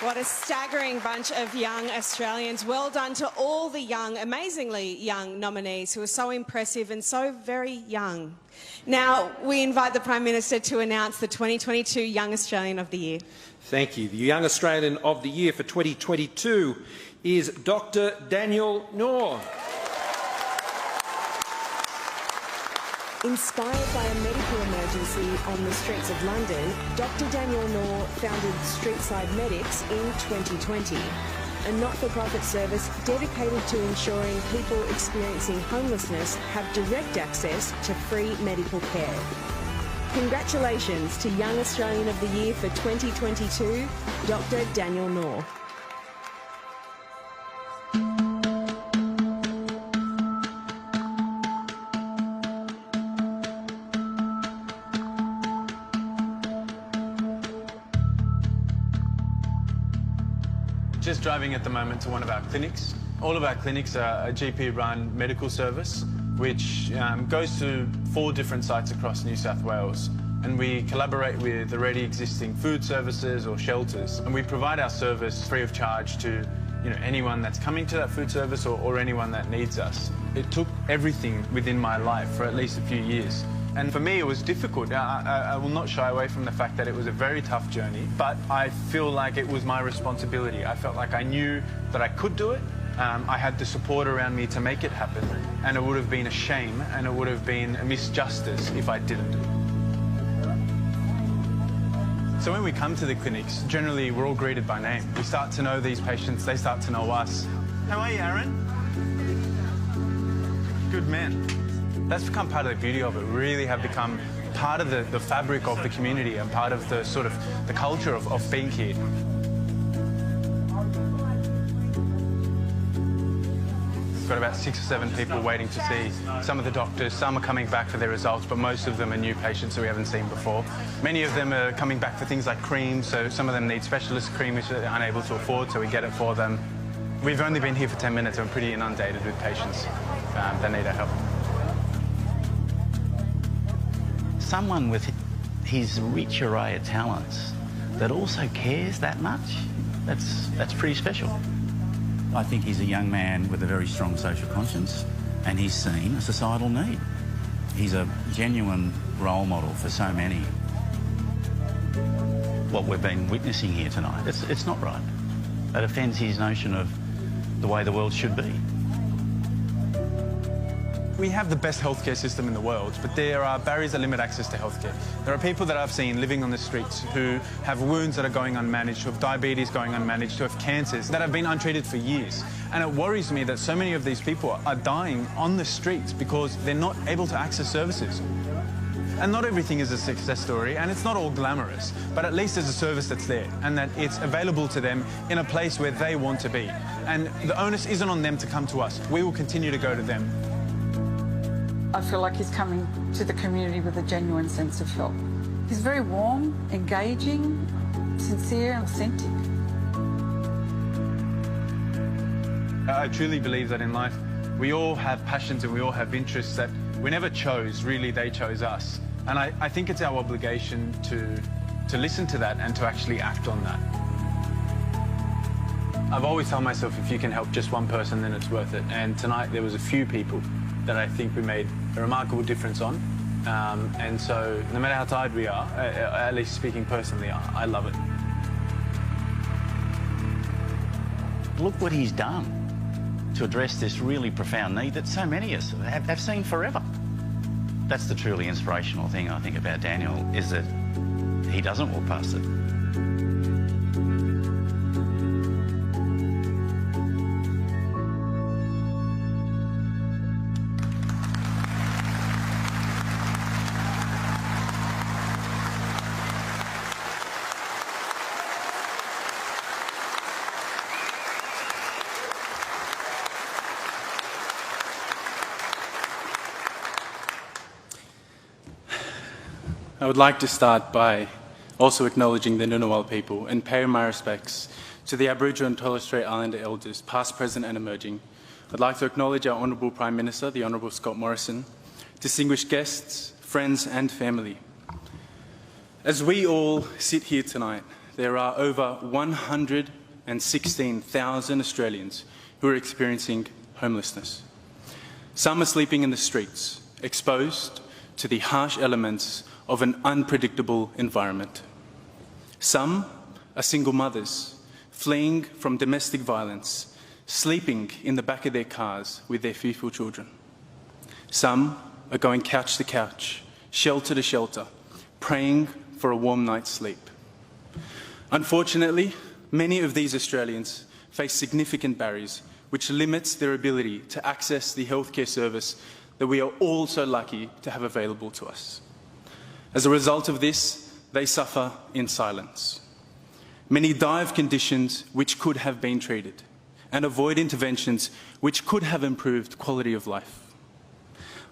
What a staggering bunch of young Australians. Well done to all the young, amazingly young nominees who are so impressive and so very young. Now, we invite the Prime Minister to announce the 2022 Young Australian of the Year. Thank you. The Young Australian of the Year for 2022 is Dr. Daniel Noor. Inspired by a medical emergency on the streets of London, Dr. Daniel Noor founded Streetside Medics in 2020, a not-for-profit service dedicated to ensuring people experiencing homelessness have direct access to free medical care. Congratulations to Young Australian of the Year for 2022, Dr. Daniel Noor. Just driving at the moment to one of our clinics. All of our clinics are a GP-run medical service which goes to 4 different sites across New South Wales, and we collaborate with already existing food services or shelters, and we provide our service free of charge to anyone that's coming to that food service or anyone that needs us. It took everything within my life for at least a few years. And for me, it was difficult. I will not shy away from the fact that it was a very tough journey, but I feel like it was my responsibility. I felt like I knew that I could do it. I had the support around me to make it happen, and it would have been a shame and it would have been a misjustice if I didn't. So when we come to the clinics, generally we're all greeted by name. We start to know these patients, they start to know us. How are you, Aaron? Good man. That's become part of the beauty of it. We really have become part of the fabric of the community and part of the sort of the culture of being here. We've got about 6 or 7 people waiting to see some of the doctors. Some are coming back for their results, but most of them are new patients that we haven't seen before. Many of them are coming back for things like cream, so some of them need specialist cream which they're unable to afford, so we get it for them. We've only been here for 10 minutes and we're pretty inundated with patients that need our help. Someone with his rich array of talents that also cares that much, that's pretty special. I think he's a young man with a very strong social conscience, and he's seen a societal need. He's a genuine role model for so many. What we've been witnessing here tonight, it's not right. It offends his notion of the way the world should be. We have the best healthcare system in the world, but there are barriers that limit access to healthcare. There are people that I've seen living on the streets who have wounds that are going unmanaged, who have diabetes going unmanaged, who have cancers that have been untreated for years. And it worries me that so many of these people are dying on the streets because they're not able to access services. And not everything is a success story, and it's not all glamorous, but at least there's a service that's there and that it's available to them in a place where they want to be. And the onus isn't on them to come to us. We will continue to go to them. I feel like he's coming to the community with a genuine sense of help. He's very warm, engaging, sincere and authentic. I truly believe that in life we all have passions and we all have interests that we never chose, really they chose us. And I think it's our obligation to listen to that and to actually act on that. I've always told myself if you can help just one person then it's worth it. And tonight there was a few people that I think we made a remarkable difference on. And so no matter how tired we are, at least speaking personally, I love it. Look what he's done to address this really profound need that so many of us have seen forever. That's the truly inspirational thing I think about Daniel, is that he doesn't walk past it. I would like to start by also acknowledging the Ngunnawal people and pay my respects to the Aboriginal and Torres Strait Islander elders, past, present and emerging. I'd like to acknowledge our Honourable Prime Minister, the Honourable Scott Morrison, distinguished guests, friends and family. As we all sit here tonight, there are over 116,000 Australians who are experiencing homelessness. Some are sleeping in the streets, exposed to the harsh elements of an unpredictable environment. Some are single mothers, fleeing from domestic violence, sleeping in the back of their cars with their fearful children. Some are going couch to couch, shelter to shelter, praying for a warm night's sleep. Unfortunately, many of these Australians face significant barriers which limits their ability to access the healthcare service that we are all so lucky to have available to us. As a result of this, they suffer in silence. Many die of conditions which could have been treated and avoid interventions which could have improved quality of life.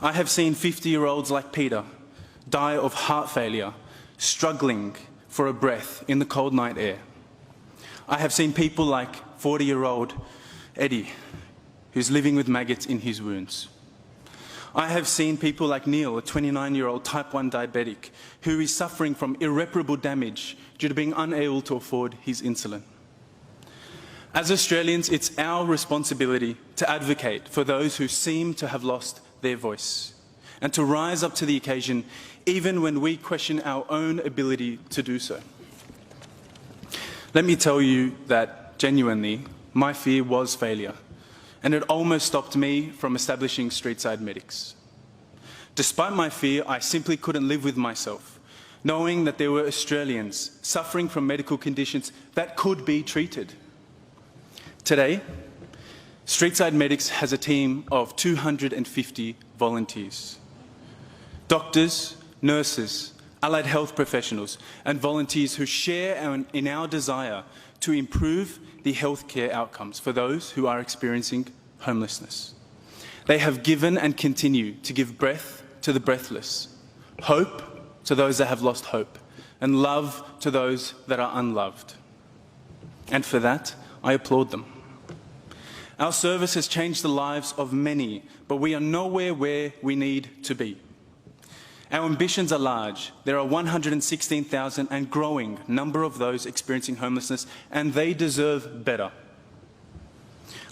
I have seen 50-year-olds like Peter die of heart failure, struggling for a breath in the cold night air. I have seen people like 40-year-old Eddie, who's living with maggots in his wounds. I have seen people like Neil, a 29-year-old type 1 diabetic, who is suffering from irreparable damage due to being unable to afford his insulin. As Australians, it's our responsibility to advocate for those who seem to have lost their voice and to rise up to the occasion even when we question our own ability to do so. Let me tell you that, genuinely, my fear was failure, and it almost stopped me from establishing Streetside Medics. Despite my fear, I simply couldn't live with myself, knowing that there were Australians suffering from medical conditions that could be treated. Today, Streetside Medics has a team of 250 volunteers. Doctors, nurses, allied health professionals and volunteers who share in our desire to improve the healthcare outcomes for those who are experiencing homelessness. They have given and continue to give breath to the breathless, hope to those that have lost hope, and love to those that are unloved. And for that, I applaud them. Our service has changed the lives of many, but we are nowhere where we need to be. Our ambitions are large. There are 116,000 and growing number of those experiencing homelessness, and they deserve better.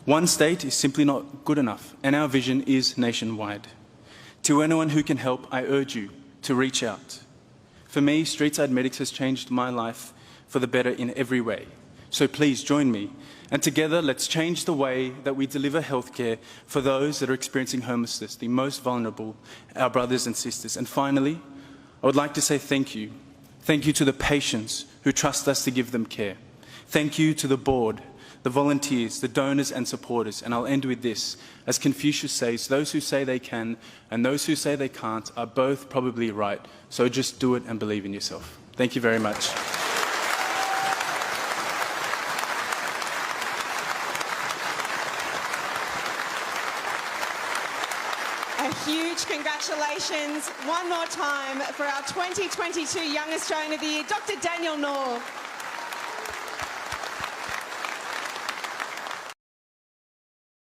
One state is simply not good enough, and our vision is nationwide. To anyone who can help, I urge you to reach out. For me, Streetside Medics has changed my life for the better in every way. So please join me, and together let's change the way that we deliver healthcare for those that are experiencing homelessness, the most vulnerable, our brothers and sisters. And finally, I would like to say thank you. Thank you to the patients who trust us to give them care. Thank you to the board, the volunteers, the donors and supporters. And I'll end with this. As Confucius says, those who say they can and those who say they can't are both probably right. So just do it and believe in yourself. Thank you very much. A huge congratulations one more time for our 2022 Young Australian of the Year, Dr. Daniel Noor.